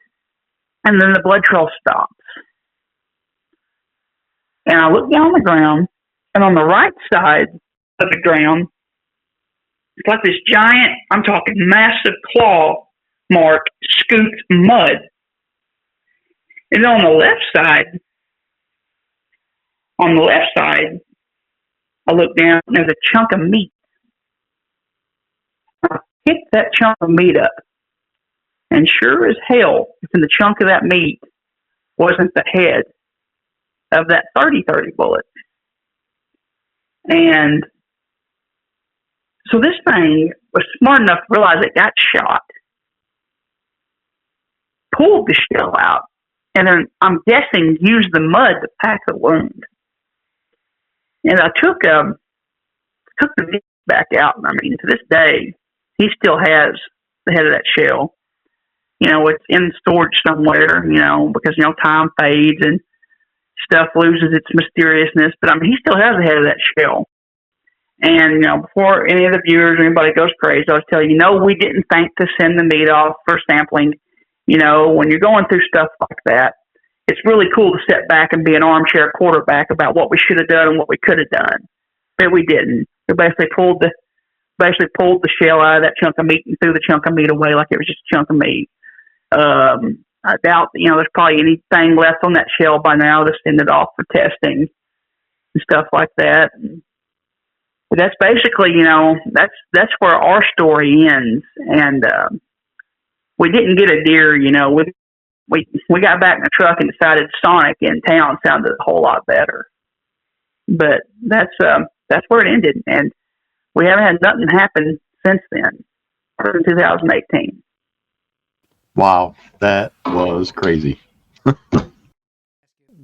and then the blood trail stops. And I look down on the ground, and on the right side of the ground, it's like this giant, I'm talking massive claw mark, scooped mud. And on the left side, I look down, and there's a chunk of meat. I picked that chunk of meat up. And sure as hell, in the chunk of that meat wasn't the head of that 30-30 bullet. And so this thing was smart enough to realize it got shot, pulled the shell out, and then I'm guessing used the mud to pack the wound. And I took the meat back out, and I mean, to this day, he still has the head of that shell. You know, it's in storage somewhere, you know, because, you know, time fades and stuff loses its mysteriousness. But, I mean, he still has the head of that shell. And, you know, before any of the viewers or anybody goes crazy, I'll tell you, no, we didn't think to send the meat off for sampling. You know, when you're going through stuff like that, it's really cool to sit back and be an armchair quarterback about what we should have done and what we could have done. But we didn't. We basically pulled the shell out of that chunk of meat and threw the chunk of meat away like it was just a chunk of meat. I doubt, you know, there's probably anything left on that shell by now to send it off for testing and stuff like that. But that's basically, you know, that's where our story ends. And we didn't get a deer, you know. We got back in the truck and decided Sonic in town sounded a whole lot better. But that's where it ended, and we haven't had nothing happen since then. In 2018. Wow, that was crazy.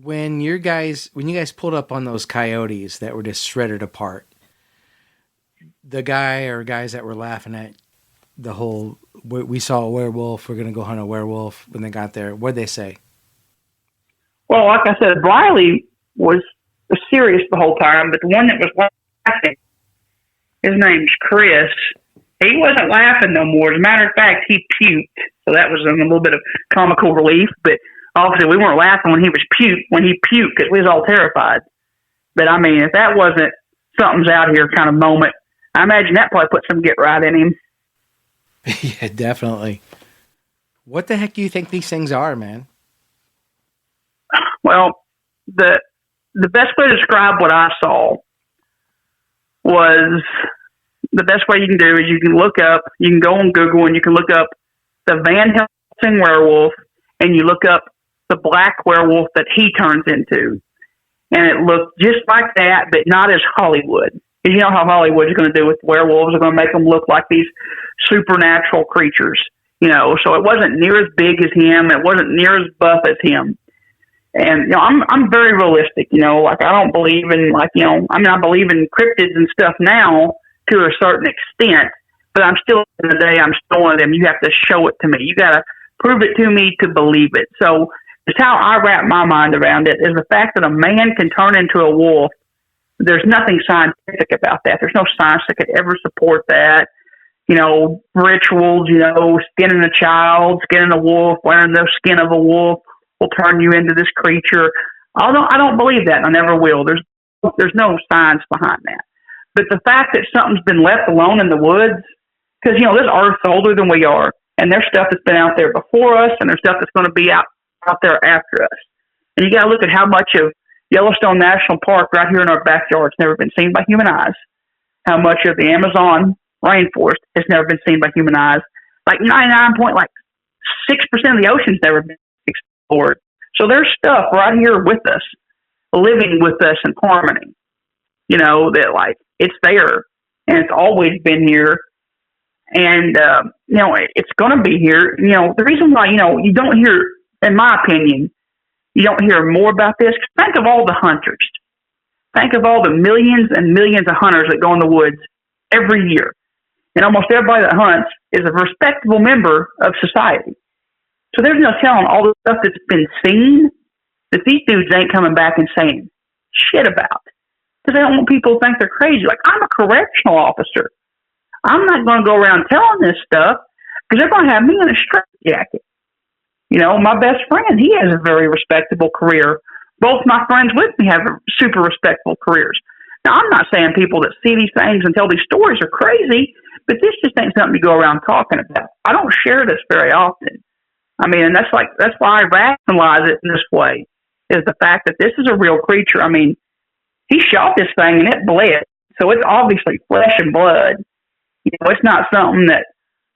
When you guys pulled up on those coyotes that were just shredded apart, the guy or guys that were laughing at the whole, we saw a werewolf, we're going to go hunt a werewolf, when they got there, what'd they say? Well, like I said, Riley was serious the whole time, but the one that was laughing, his name's Chris, he wasn't laughing no more. As a matter of fact, he puked. So that was a little bit of comical relief, but obviously we weren't laughing when he puked because we was all terrified. But I mean, if that wasn't something's out here kind of moment, I imagine that probably put some get right in him. Yeah, definitely. What the heck do you think these things are, man? Well, the best way to describe what I saw was the best way you can do is you can go on Google and you can look up the Van Helsing werewolf and you look up the black werewolf that he turns into. And it looked just like that, but not as Hollywood. Because you know how Hollywood is going to do with werewolves. They're going to make them look like these supernatural creatures, you know. So it wasn't near as big as him. It wasn't near as buff as him. And, you know, I'm very realistic, you know. Like, I don't believe in, like, you know, I mean, I believe in cryptids and stuff now to a certain extent. But I'm still, in the day, I'm still one of them. You have to show it to me. You got to prove it to me to believe it. So it's how I wrap my mind around it is the fact that a man can turn into a wolf. There's nothing scientific about that. There's no science that could ever support that. You know, rituals, you know, skinning a child, skinning a wolf, wearing the skin of a wolf will turn you into this creature. I don't believe that, and I never will. There's no science behind that. But the fact that something's been left alone in the woods, because, you know, this earth's older than we are, and there's stuff that's been out there before us, and there's stuff that's going to be out there after us. And you got to look at how much of Yellowstone National Park right here in our backyard has never been seen by human eyes. How much of the Amazon rainforest has never been seen by human eyes. Like 99.6% of the ocean's never been explored. So there's stuff right here with us, living with us in harmony. You know, that like it's there and it's always been here. And, you know, it's going to be here. You know, the reason why, you know, you don't hear, in my opinion, you don't hear more about this. Think of all the hunters. Think of all the millions and millions of hunters that go in the woods every year. And almost everybody that hunts is a respectable member of society. So there's no telling all the stuff that's been seen that these dudes ain't coming back and saying shit about. Because they don't want people to think they're crazy. Like, I'm a correctional officer. I'm not going to go around telling this stuff. Because they're going to have me in a straitjacket. You know, my best friend, he has a very respectable career. Both my friends with me have super respectable careers. Now, I'm not saying people that see these things and tell these stories are crazy, but this just ain't something to go around talking about. I don't share this very often. I mean, and that's why I rationalize it in this way, is the fact that this is a real creature. I mean, he shot this thing and it bled. So it's obviously flesh and blood. You know, it's not something that,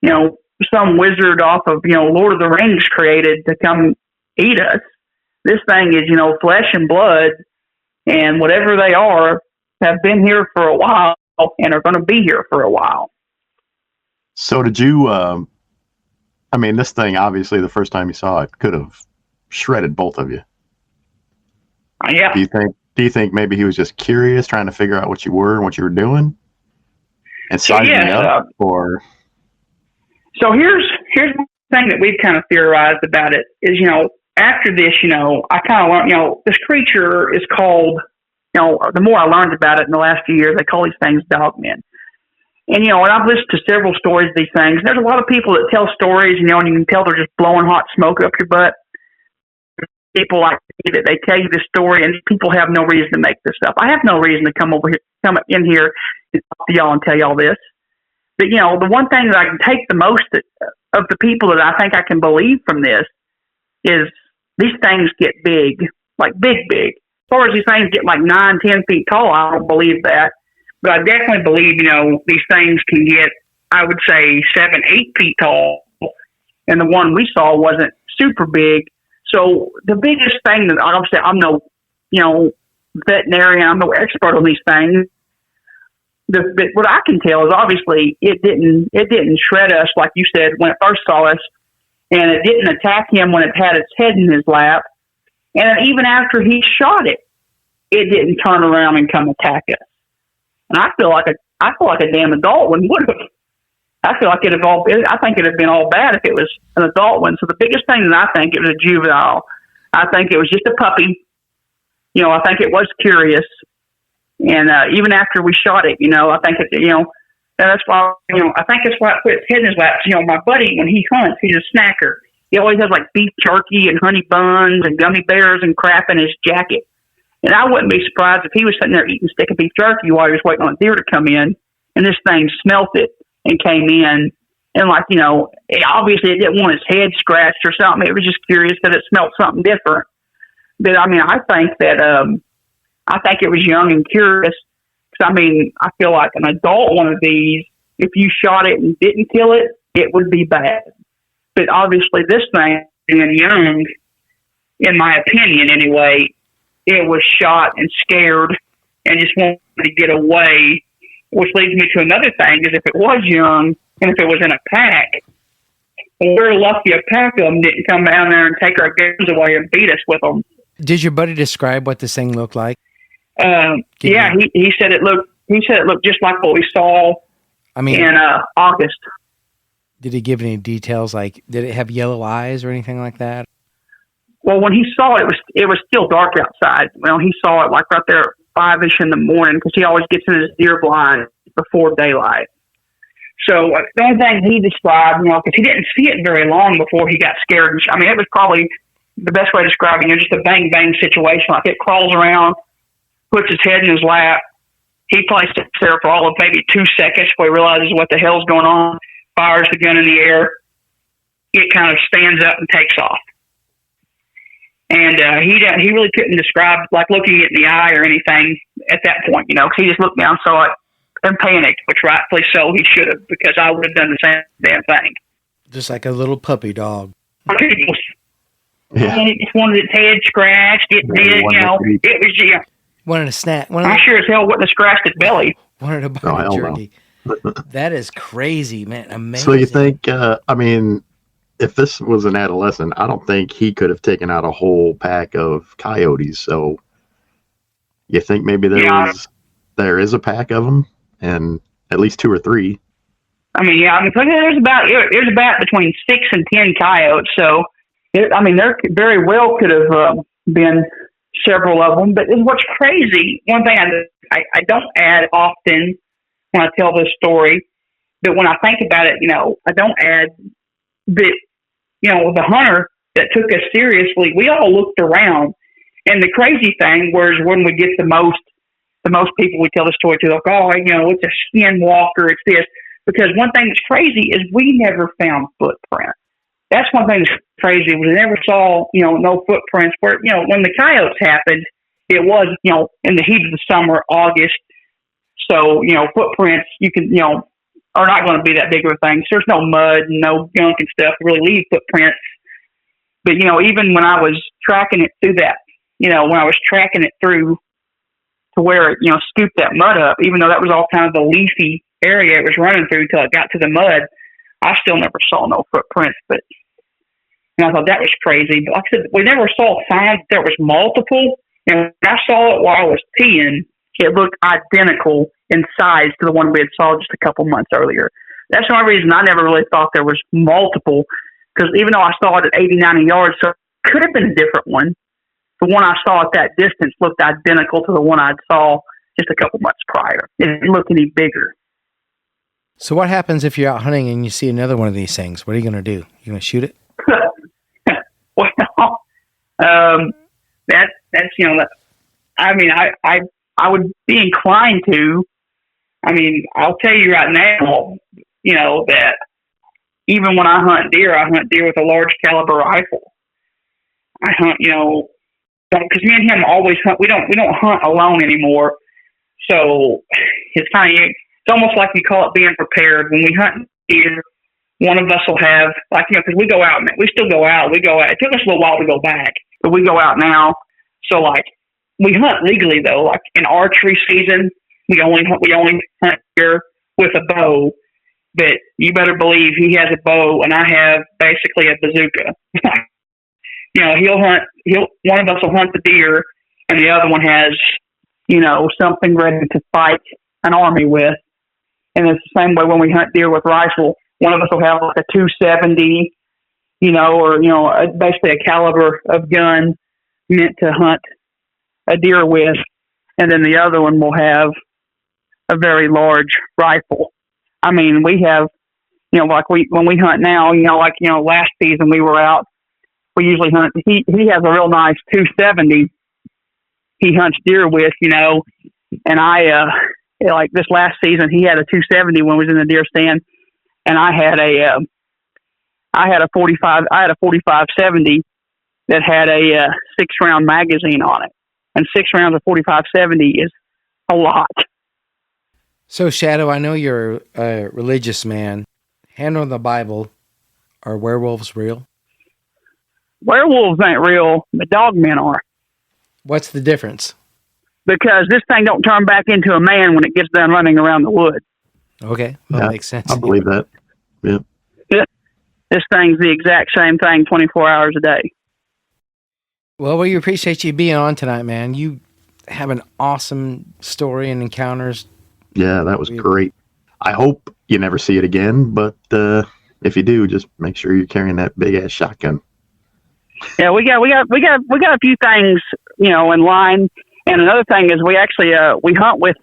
you know, some wizard off of, you know, Lord of the Rings created to come eat us. This thing is, you know, flesh and blood, and whatever they are have been here for a while and are going to be here for a while. So did you, I mean, this thing, obviously, the first time you saw it could have shredded both of you. Yeah. Do you think maybe he was just curious, trying to figure out what you were and what you were doing? And sizing you up? Or... So here's one thing that we've kind of theorized about it is, you know, after this, you know, I kind of learned, you know, this creature is called, you know, the more I learned about it in the last few years, they call these things Dogmen. And, you know, and I've listened to several stories of these things. There's a lot of people that tell stories, you know, and you can tell they're just blowing hot smoke up your butt. People like me that they tell you this story, and people have no reason to make this up. I have no reason to come in here and talk to y'all and tell y'all this. But, you know, the one thing that I can take the most of the people that I think I can believe from this is these things get big, like big. As far as these things get like 9, 10 feet tall, I don't believe that. But I definitely believe, you know, these things can get, I would say, 7, 8 feet tall. And the one we saw wasn't super big. So the biggest thing that obviously I'm no, you know, veterinarian, I'm no expert on these things. But what I can tell is obviously it didn't shred us like you said when it first saw us, and it didn't attack him when it had its head in his lap. And even after he shot it, it didn't turn around and come attack us. And I feel like a damn adult one would have. I feel like I think it'd have been all bad if it was an adult one. So the biggest thing that I think it was a juvenile. I think it was just a puppy. You know, I think it was curious. And even after we shot it, you know, I think you know, that's why, you know, I think that's why it put its head in his lap. You know, my buddy, when he hunts, he's a snacker. He always has like beef jerky and honey buns and gummy bears and crap in his jacket. And I wouldn't be surprised if he was sitting there eating a stick of beef jerky while he was waiting on a deer to come in, and this thing smelt it and came in. And like, you know, obviously it didn't want its head scratched or something. It was just curious that it smelt something different. But I mean, I think it was young and curious. Cause I mean, I feel like an adult one of these, if you shot it and didn't kill it, it would be bad. But obviously this thing, being young, in my opinion anyway, it was shot and scared and just wanted to get away, which leads me to another thing, is if it was young and if it was in a pack, we're lucky a pack of them didn't come down there and take our guns away and beat us with them. Did your buddy describe what this thing looked like? Yeah, he said it looked just like what we saw in August. Did he give any details? Like, did it have yellow eyes or anything like that? Well, when he saw it, it was still dark outside. Well, he saw it like right there at 5-ish in the morning, because he always gets in his deer blind before daylight. So the only thing he described, you know, because he didn't see it very long before he got scared. I mean, it was probably the best way of describing it, just a bang situation. Like it crawls around, puts its head in his lap. He probably sits there for all of maybe 2 seconds before he realizes what the hell's going on, fires the gun in the air. It kind of stands up and takes off. And he really couldn't describe, like, looking it in the eye or anything at that point, you know, because he just looked down, saw it, and panicked, which rightfully so he should have, because I would have done the same damn thing. Just like a little puppy dog. Yeah. And it just wanted its head scratched. It did, you know. It was, yeah. Wanted a snack. I sure as hell wouldn't have scratched its belly. Wanted a bite of jerky. That is crazy, man. Amazing. So you think, I mean, if this was an adolescent, I don't think he could have taken out a whole pack of coyotes. So you think maybe there is a pack of them, and at least 2 or 3. I mean, yeah. I mean, there's about between 6 and 10 coyotes. So, there very well could have been several of them. But what's crazy, one thing I don't add often when I tell this story, but when I think about it, you know, I don't add But, the hunter that took us seriously, we all looked around. And the crazy thing was when we get the most people we tell the story to, like, oh, it's a skinwalker, it's this. Because one thing that's crazy is we never found footprints. That's one thing that's crazy. We never saw, no footprints. Where, when the coyotes happened, it was, in the heat of the summer, August. So, footprints, you can, are not going to be that big of a thing. So there's no mud and no gunk and stuff to really leave footprints. But, even when I was tracking it through that, when I was tracking it through to where it, scooped that mud up, even though that was all kind of the leafy area it was running through till it got to the mud, I still never saw no footprints. But I thought that was crazy. But like I said, we never saw signs there was multiple. And when I saw it while I was peeing, it looked identical in size to the one we had saw just a couple months earlier. That's the only reason I never really thought there was multiple, because even though I saw it at 80, 90 yards, so it could have been a different one. The one I saw at that distance looked identical to the one I saw just a couple months prior. It didn't look any bigger. So what happens if you're out hunting and you see another one of these things? What are you going to do? You going to shoot it? Well, that's I would be inclined to. I'll tell you right now, that even when I hunt deer with a large caliber rifle. I hunt, because me and him always hunt. We don't hunt alone anymore. So it's almost like you call it being prepared. When we hunt deer, one of us will have, because we go out, we still go out. We go out. It took us a little while to go back, but we go out now. So we hunt legally though. Like in archery season, we only hunt deer with a bow. But you better believe he has a bow and I have basically a bazooka. One of us will hunt the deer and the other one has, something ready to fight an army with. And it's the same way when we hunt deer with rifle. One of us will have like a 270, or basically a caliber of gun meant to hunt a deer with. And then the other one will have a very large rifle. We have, when we hunt now, last season we were out, we usually hunt, he has a real nice 270 he hunts deer with, and I, this last season, he had a 270 when we was in the deer stand, and I had a 4570 that had a 6-round magazine on it, and 6 rounds of 4570 is a lot. So, Shadoe, I know you're a religious man. Hand on the Bible, are werewolves real? Werewolves ain't real, but dogmen are. What's the difference? Because this thing don't turn back into a man when it gets done running around the woods. Okay, that makes sense. I believe that. Yeah. This thing's the exact same thing 24 hours a day. Well, we appreciate you being on tonight, man. You have an awesome story and encounters. Yeah, that was great. I hope you never see it again, but if you do, just make sure you're carrying that big ass shotgun. Yeah, we got a few things, in line. And another thing is we actually we hunt with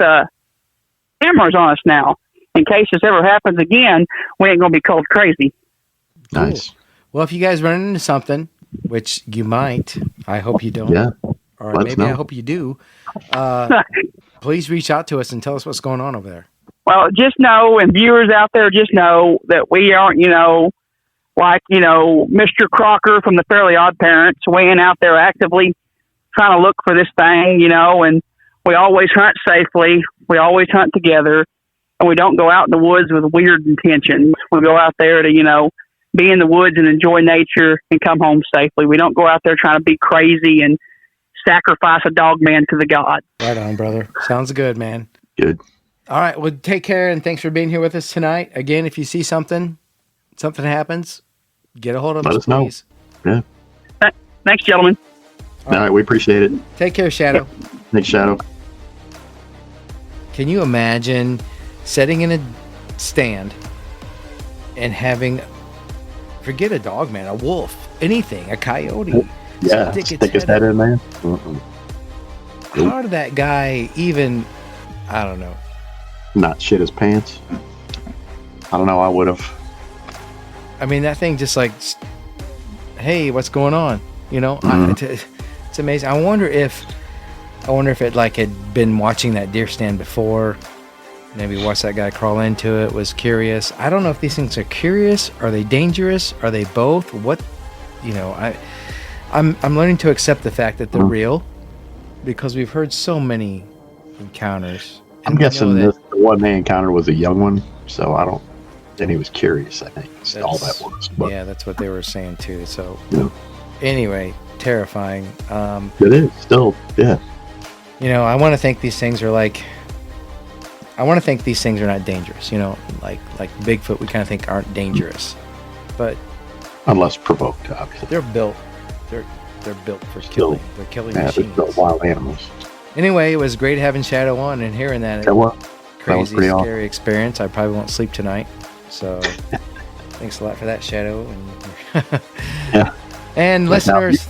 cameras on us now. In case this ever happens again, we ain't gonna be cold crazy. Cool. Nice. Well, if you guys run into something, which you might, I hope you don't. Yeah. Or maybe I hope you do. Please reach out to us and tell us what's going on over there. Well, just know, and viewers out there, just know that we aren't, Mr. Crocker from the Fairly Odd Parents. We ain't out there actively trying to look for this thing, and we always hunt safely. We always hunt together, and we don't go out in the woods with weird intentions. We go out there to, be in the woods and enjoy nature and come home safely. We don't go out there trying to be crazy and sacrifice a dogman to the god. Right on, brother. Sounds good, man. Good. All right. Well, take care, and thanks for being here with us tonight. Again, if you see something happens, get a hold of us, please. Yeah. Thanks, gentlemen. All right. We appreciate it. Take care, Shadoe. Thanks, Shadoe. Can you imagine sitting in a stand and having, forget a dog, man, a wolf, anything, a coyote. Yeah, stick his head in there. How did that guy even, I don't know. Not shit his pants. I don't know, I would have. I mean, that thing just like, hey, what's going on? You know, it's amazing. I wonder if it like had been watching that deer stand before. Maybe watched that guy crawl into it, was curious. I don't know if these things are curious. Are they dangerous? Are they both? What, you know, I'm learning to accept the fact that they're real because we've heard so many encounters. I'm guessing the one they encountered was a young one, so I don't. And he was curious, I think. That's all that was. But, yeah, that's what they were saying too. So, yeah. Anyway, terrifying. It is still, yeah. You know, I want to think these things are like. I want to think these things are not dangerous. You know, like Bigfoot, we kind of think aren't dangerous, but unless provoked, obviously. They're built. They're built for killing. They're killing machines. They're built wild animals. Anyway, it was great having Shadoe on and hearing that. Crazy, scary awesome experience. I probably won't sleep tonight. So, thanks a lot for that, Shadoe. And, yeah. And listeners,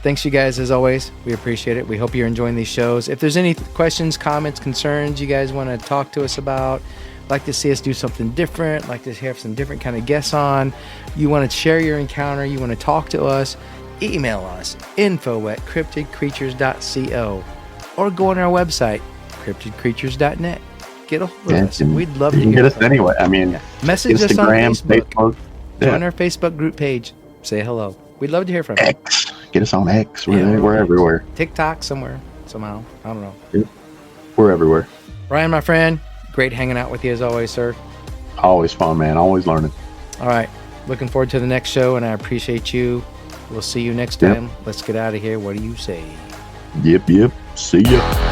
thanks you guys as always. We appreciate it. We hope you're enjoying these shows. If there's any questions, comments, concerns you guys want to talk to us about, like to see us do something different, like to have some different kind of guests on, you want to share your encounter, you want to talk to us, email us, info@cryptidcreatures.co, or go on our website, cryptidcreatures.net. Get a hold of us. We'd love to hear get us anyway. I mean, message Instagram, us on Facebook. Yeah. Join our Facebook group page. Say hello. We'd love to hear from you. X. Get us on X. We're everywhere. TikTok somewhere, somehow. I don't know. Yeah. We're everywhere. Ryan, my friend, great hanging out with you as always, sir. Always fun, man. Always learning. All right. Looking forward to the next show, and I appreciate you. We'll see you next time. Let's get out of here. What do you say? Yep. See ya.